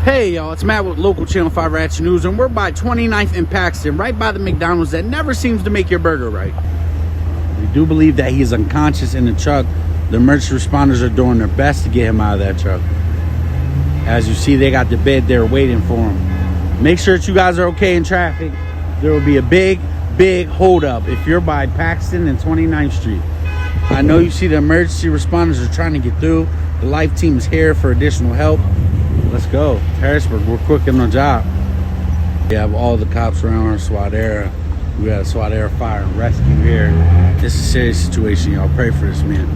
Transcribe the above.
Hey y'all, it's Matt with local Channel 5 Ratchet News, and we're by 29th and Paxton, right by the McDonald's that never seems to make your burger right. We do believe that he is unconscious in the truck. The emergency responders are doing their best to get him out of that truck. As you see, they got the bed there waiting for him. Make sure that you guys are okay in traffic. There will be a big holdup if you're by Paxton and 29th Street. I know you see the emergency responders are trying to get through. The life team is here for additional help. Let's go. Harrisburg, we're quick on the job. We have all the cops around our SWAT area. We got a SWAT area fire and rescue here. This is a serious situation, y'all. Pray for this man.